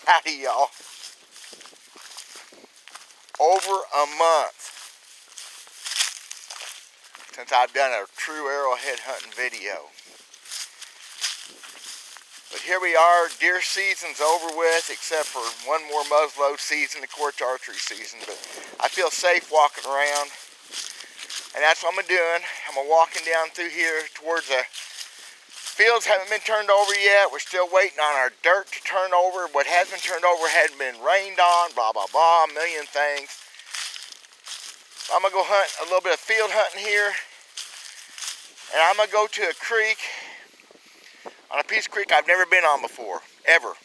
Howdy, y'all. Over a month since I've done a true arrowhead hunting video. But here we are, deer season's over with, except for one more muzzleload season, of course, archery season. But I feel safe walking around, and that's what I'm doing. I'm walking down through here towards the fields. Haven't been turned over yet. We're still waiting on our dirt to turn over. What has been turned over hadn't been rained on, blah, blah, blah, a million things. I'm going to go hunt a little bit of field hunting here, and I'm going to go to a creek, on a piece of creek I've never been on before, ever.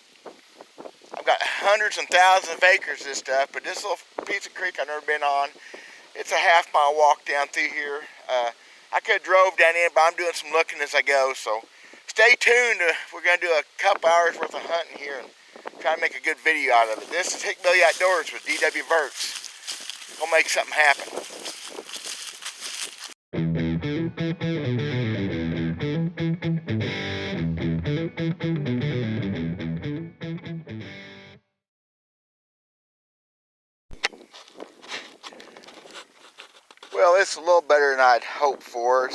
I've got hundreds and thousands of acres of this stuff, but this little piece of creek I've never been on, it's a half-mile walk down through here. I could have drove down in, but I'm doing some looking as I go, so stay tuned. We're going to do a couple hours worth of hunting here and try to make a good video out of it. This is Hickbilly Outdoors with D.W. Verts. We'll make something happen. Well, it's a little better than I'd hoped for.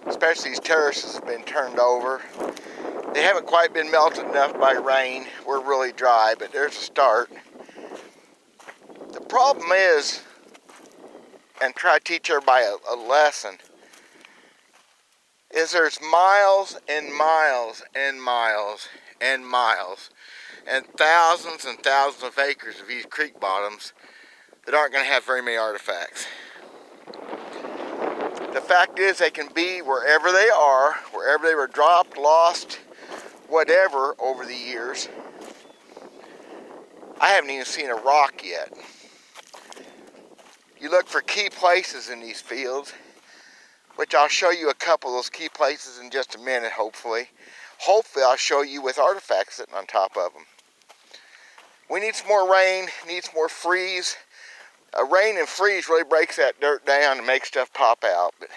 Especially these terraces have been turned over. They haven't quite been melted enough by rain. We're really dry, but there's a start. The problem is, and try to teach everybody a lesson, is there's miles and miles and miles and miles and thousands of acres of these creek bottoms that aren't going to have very many artifacts. The fact is they can be wherever they are, wherever they were dropped, lost, whatever over the years. I haven't even seen a rock yet. You look for key places in these fields, which I'll show you a couple of those key places in just a minute, hopefully. Hopefully I'll show you with artifacts sitting on top of them. We need some more rain, need some more freeze. Rain and freeze really breaks that dirt down and makes stuff pop out. But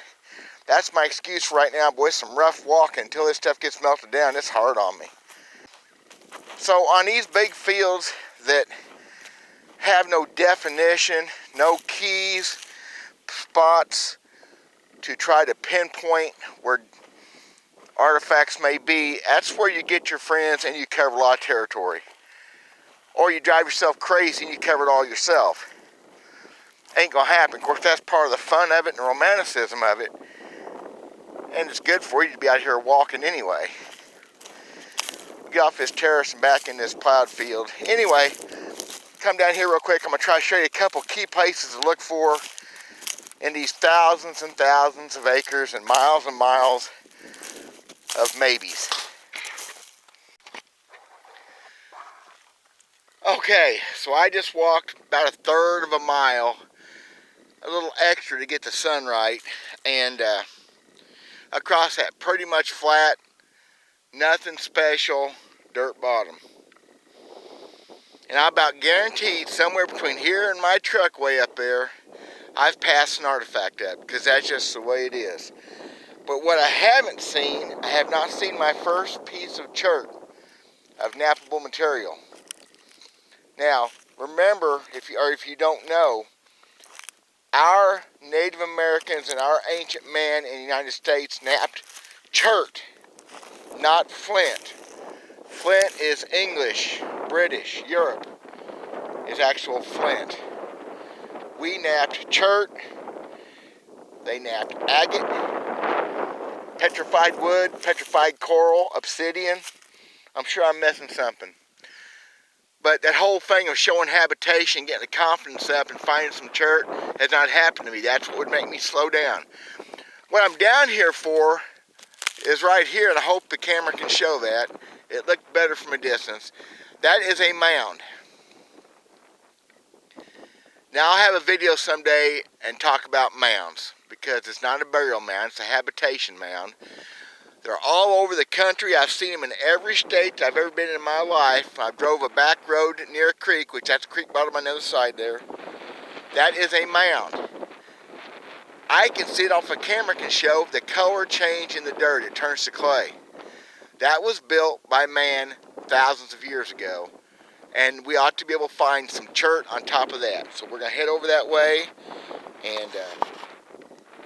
that's my excuse for right now, boy. Some rough walking until this stuff gets melted down. It's hard on me. So on these big fields that have no definition, no keys, spots to try to pinpoint where artifacts may be, that's where you get your friends and you cover a lot of territory. Or you drive yourself crazy and you cover it all yourself. Ain't gonna happen. Of course, that's part of the fun of it and the romanticism of it. And it's good for you to be out here walking anyway. Get off this terrace and back in this plowed field. Anyway, come down here real quick. I'm gonna try to show you a couple key places to look for in these thousands and thousands of acres and miles of maybes. Okay, so I just walked about a third of a mile, a little extra to get the sun right, and across that pretty much flat, nothing special dirt bottom. And I about guaranteed somewhere between here and my truck way up there, I've passed an artifact up, because that's just the way it is. But what I haven't seen, I have not seen my first piece of chert of nappable material. Now, remember, if you don't know, our Native Americans and our ancient man in the United States napped chert, not flint. Flint is English, British, Europe is actual flint. We napped chert, they napped agate, petrified wood, petrified coral, obsidian. I'm sure I'm missing something. But that whole thing of showing habitation, getting the confidence up and finding some chert has not happened to me. That's what would make me slow down. What I'm down here for is right here, and I hope the camera can show that. It looked better from a distance. That is a mound. Now I'll have a video someday and talk about mounds, because it's not a burial mound, it's a habitation mound. They're all over the country. I've seen them in every state I've ever been in my life. I drove a back road near a creek, which that's a creek bottom on the other side there. That is a mound. I can see it off a camera, can show the color change in the dirt. It turns to clay. That was built by man thousands of years ago. And we ought to be able to find some chert on top of that. So we're going to head over that way and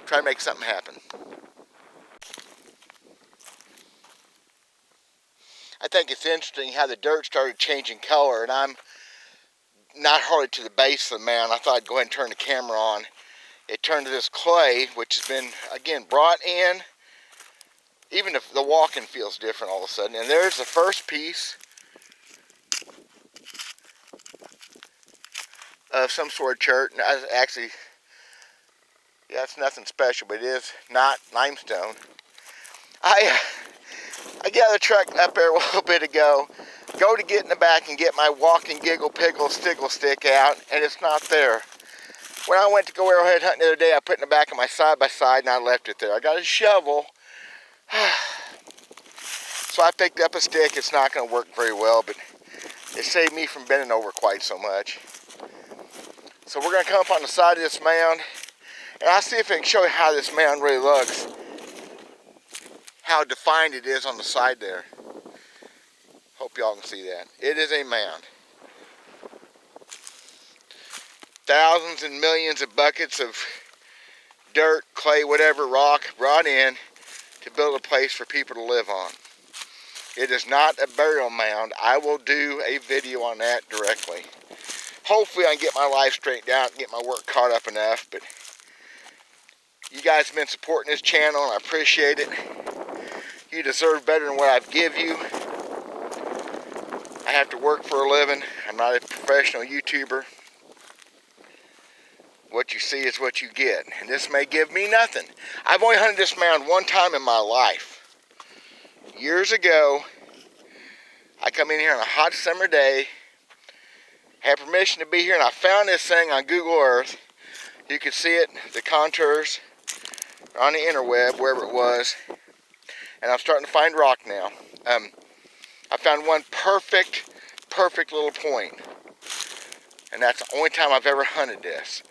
try to make something happen. I think it's interesting how the dirt started changing color, and I'm not hardly to the base of the mound. I thought I'd go ahead and turn the camera on. It turned to this clay, which has been, again, brought in. Even if the walking feels different all of a sudden. And there's the first piece of some sort of chert. Actually, yeah, it's nothing special, but it is not limestone. I got the truck up there a little bit ago, go to get in the back and get my walking giggle pickle stiggle stick out, and it's not there. When I went to go arrowhead hunting the other day, I put it in the back of my side-by-side and I left it there. I got a shovel, so I picked up a stick. It's not going to work very well, but it saved me from bending over quite so much. So we're going to come up on the side of this mound, and I'll see if I can show you how this mound really looks. How defined it is on the side there. Hope y'all can see that. It is a mound. Thousands and millions of buckets of dirt, clay, whatever, rock brought in to build a place for people to live on. It is not a burial mound. I will do a video on that directly. Hopefully I can get my life straightened out and get my work caught up enough, but you guys have been supporting this channel and I appreciate it. You deserve better than what I've give you. I have to work for a living. I'm not a professional YouTuber. What you see is what you get, and this may give me nothing. I've only hunted this mound one time in my life. Years ago, I come in here on a hot summer day, had permission to be here, and I found this thing on Google Earth. You could see it, the contours on the interweb, wherever it was, and I'm starting to find rock now. I found one perfect little point, and that's the only time I've ever hunted this.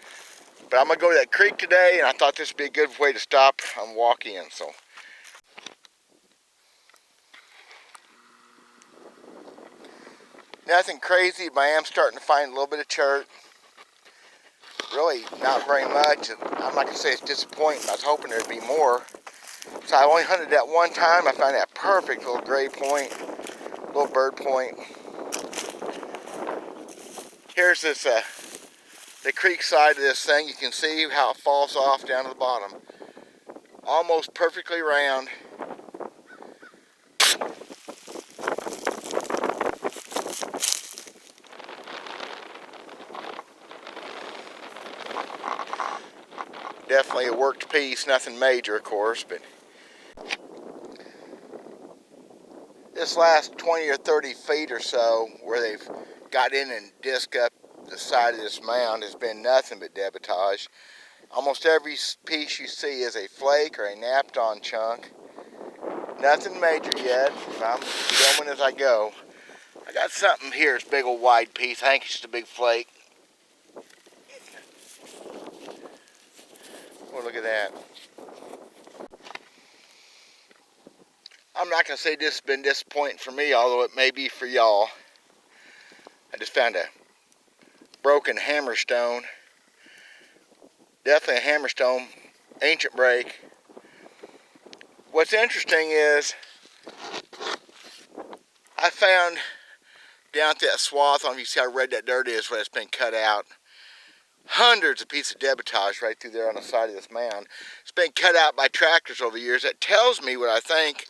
But I'm going to go to that creek today, and I thought this would be a good way to stop and walk in. So, nothing crazy, but I am starting to find a little bit of chert. Really not very much. I'm not going to say it's disappointing. I was hoping there'd be more. So I only hunted that one time. I found that perfect little gray point, little bird point. Here's this the creek side of this thing. You can see how it falls off down to the bottom. Almost perfectly round. Definitely a worked piece, nothing major of course, but this last 20 or 30 feet or so where they've got in and disc up the side of this mound has been nothing but debitage. Almost every piece you see is a flake or a napped on chunk. Nothing major yet. I'm filming as I go. I got something here, it's a big old wide piece. I think it's just a big flake. Oh, look at that. I'm not going to say this has been disappointing for me, although it may be for y'all. I just found a broken hammerstone. Definitely a hammerstone, ancient break. What's interesting is I found down at that swath, I don't know if you see how red that dirt is where it's been cut out. Hundreds of pieces of debitage right through there on the side of this mound. It's been cut out by tractors over the years. That tells me what I think.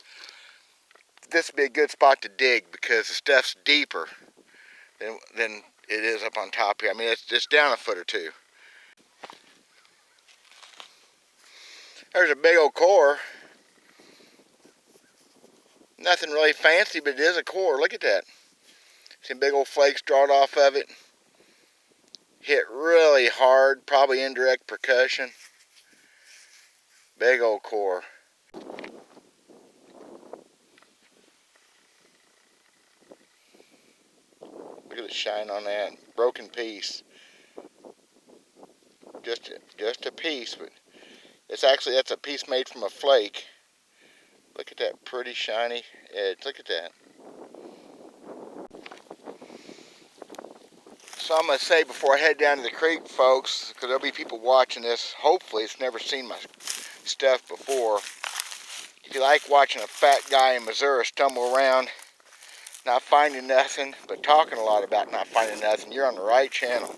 This would be a good spot to dig because the stuff's deeper than it is up on top here. I mean, it's just down a foot or two. There's a big old core. Nothing really fancy, but it is a core. Look at that. Some big old flakes drawn off of it. Hit really hard, probably indirect percussion. Big old core. Look at the shine on that. Broken piece. Just a piece, but it's actually, that's a piece made from a flake. Look at that pretty shiny edge. Look at that. So I'm going to say before I head down to the creek, folks, because there'll be people watching this, hopefully it's never seen my stuff before. If you like watching a fat guy in Missouri stumble around, not finding nothing, but talking a lot about not finding nothing, you're on the right channel.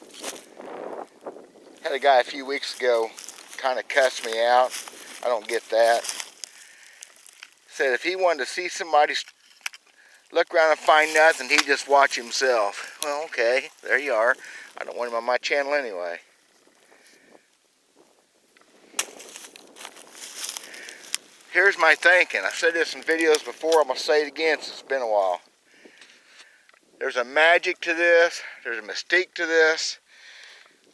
Had a guy a few weeks ago kind of cuss me out. I don't get that. Said if he wanted to see somebody look around and find nothing, he'd just watch himself. Well, okay, there you are. I don't want him on my channel anyway. Here's my thinking. I've said this in videos before. I'm going to say it again since it's been a while. There's a magic to this. There's a mystique to this.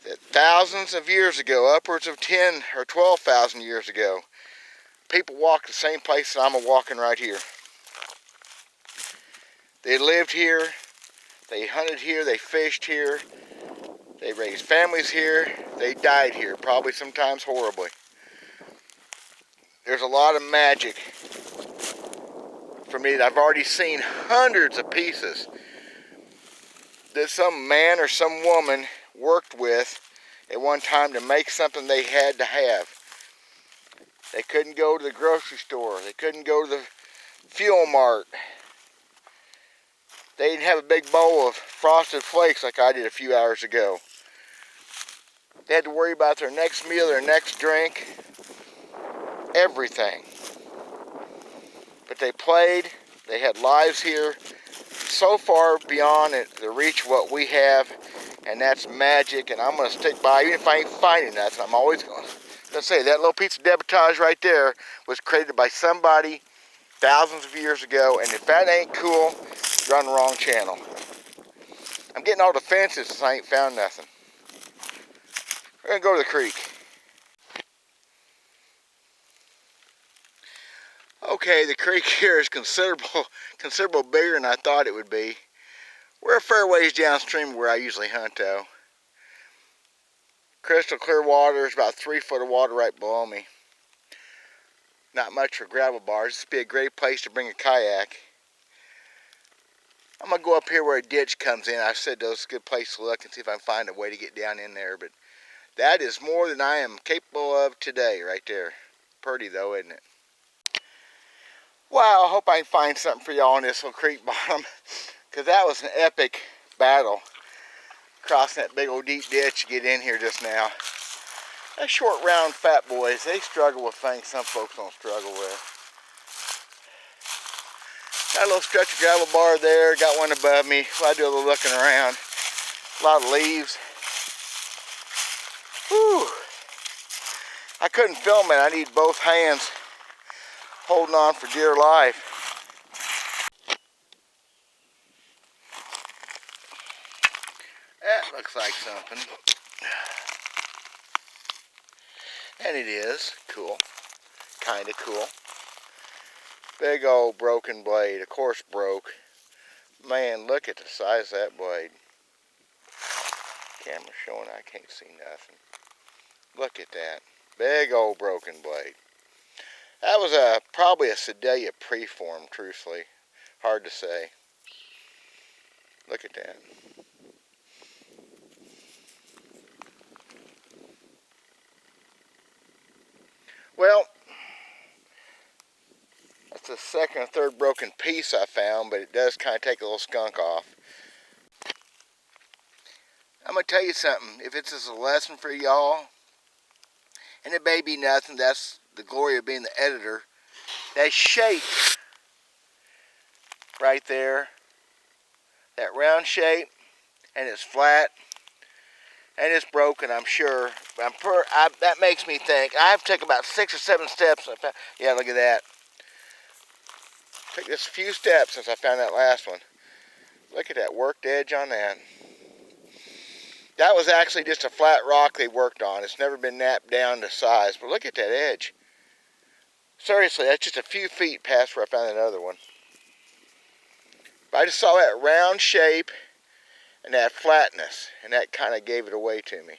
That thousands of years ago, upwards of 10 or 12,000 years ago, people walked the same place that I'm walking right here. They lived here. They hunted here. They fished here. They raised families here. They died here, probably sometimes horribly. There's a lot of magic for me that I've already seen hundreds of pieces that some man or some woman worked with at one time to make something they had to have. They couldn't go to the grocery store. They couldn't go to the fuel mart. They didn't have a big bowl of Frosted Flakes like I did a few hours ago. They had to worry about their next meal, their next drink, everything. But they played. They had lives here so far beyond the reach of what we have, and that's magic. And I'm going to stick by, even if I ain't finding nothing. I'm always going to say that little piece of debitage right there was created by somebody thousands of years ago, and if that ain't cool, you're on the wrong channel. I'm getting all defensive since I ain't found nothing. We're going to go to the creek. Okay, the creek here is considerable bigger than I thought it would be. We're a fair ways downstream where I usually hunt though. Crystal clear water. There's about 3 foot of water right below me. Not much for gravel bars. This would be a great place to bring a kayak. I'm going to go up here where a ditch comes in. I said those a good place to look and see if I can find a way to get down in there. But that is more than I am capable of today right there. Pretty though, isn't it? Wow, I hope I can find something for y'all on this little creek bottom. Because that was an epic battle. Crossing that big old deep ditch to get in here just now. That short, round, fat boys, they struggle with things some folks don't struggle with. Got a little stretch of gravel bar there, got one above me. While I do a little looking around. A lot of leaves. Whew. I couldn't film it, I need both hands holding on for dear life. That looks like something. And it is cool. Kinda cool. Big old broken blade. Of course broke. Man, look at the size of that blade. Camera showing I can't see nothing. Look at that. Big old broken blade. That was probably a Sedalia preform, truthfully. Hard to say. Look at that. Well, that's the second or third broken piece I found, but it does kind of take a little skunk off. I'm going to tell you something. If it's just a lesson for y'all, and it may be nothing, that's the glory of being the editor. That shape right there, that round shape, and it's flat, and it's broken, I'm sure. That makes me think. I have to take about 6 or 7 steps. Yeah, look at that. Took just a few steps since I found that last one. Look at that worked edge on that. That was actually just a flat rock they worked on. It's never been napped down to size. But look at that edge. Seriously, that's just a few feet past where I found that other one. But I just saw that round shape and that flatness, and that kind of gave it away to me.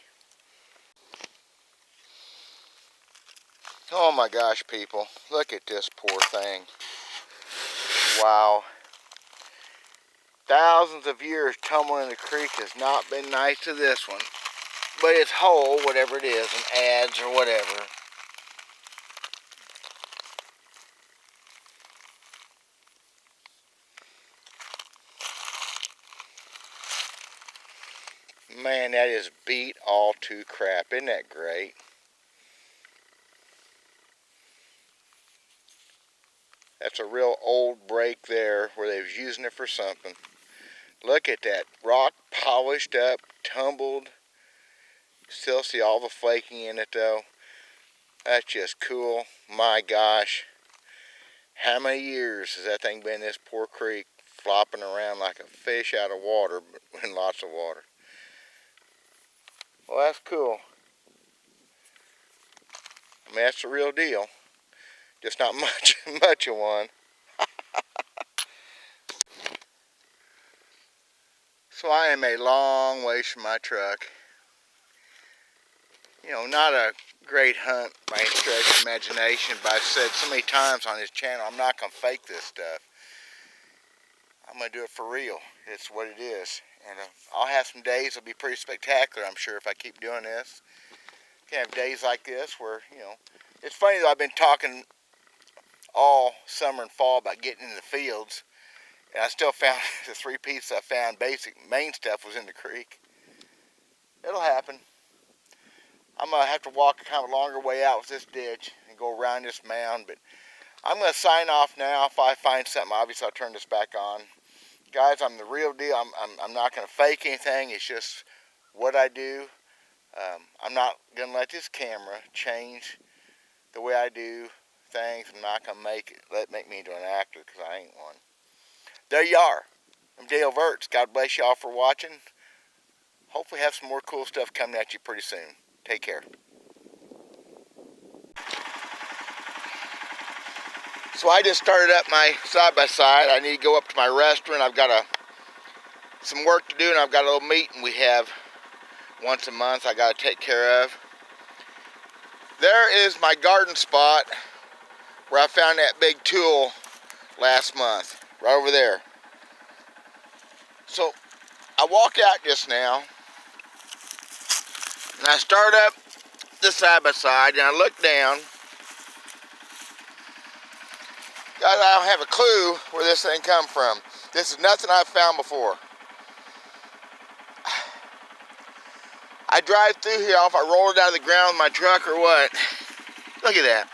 Oh my gosh, people. Look at this poor thing. Wow. thousands of years tumbling in the creek has not been nice to this one. But it's whole, whatever it is, and adds or whatever. Man, that is beat all to crap. Isn't that great? That's a real old break there where they was using it for something. Look at that rock, polished up, tumbled. Still see all the flaking in it though. That's just cool. My gosh. How many years has that thing been in this poor creek, flopping around like a fish out of water, but in lots of water? Well, that's cool. I mean, that's the real deal. Just not much of one. So I am a long ways from my truck. You know, not a great hunt by any stretch of imagination, but I've said so many times on this channel, I'm not going to fake this stuff. I'm going to do it for real. It's what it is. And I'll have some days that'll be pretty spectacular, I'm sure, if I keep doing this. You can have days like this where, you know, it's funny that I've been talking all summer and fall about getting in the fields, and I still found the 3 pieces I found, basic main stuff, was in the creek. It'll happen. I'm going to have to walk kind of a longer way out with this ditch and go around this mound, but I'm going to sign off now. If I find something, obviously I'll turn this back on. Guys, I'm the real deal. I'm not going to fake anything. It's just what I do. I'm not going to let this camera change the way I do things. I'm not going to make me into an actor, because I ain't one. There you are. I'm Dale Verts. God bless y'all for watching. Hopefully have some more cool stuff coming at you pretty soon. Take care. So I just started up my side-by-side. I need to go up to my restaurant. I've got some work to do, and I've got a little meeting we have once a month I got to take care of. There is my garden spot where I found that big tool last month, right over there. So I walk out just now, and I start up the side-by-side, and I look down. Guys, I don't have a clue where this thing come from. This is nothing I've found before. I drive through here, if I roll it out of the ground with my truck or what. Look at that.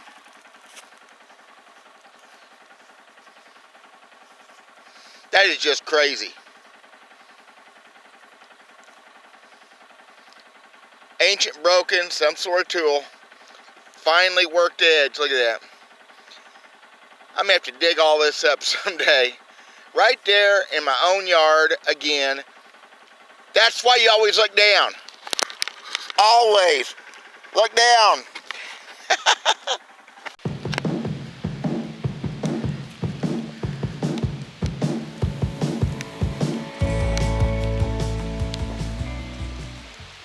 That is just crazy. Ancient, broken, some sort of tool. Finely worked edge, look at that. I'm going to have to dig all this up someday. Right there in my own yard again. That's why you always look down. Always look down.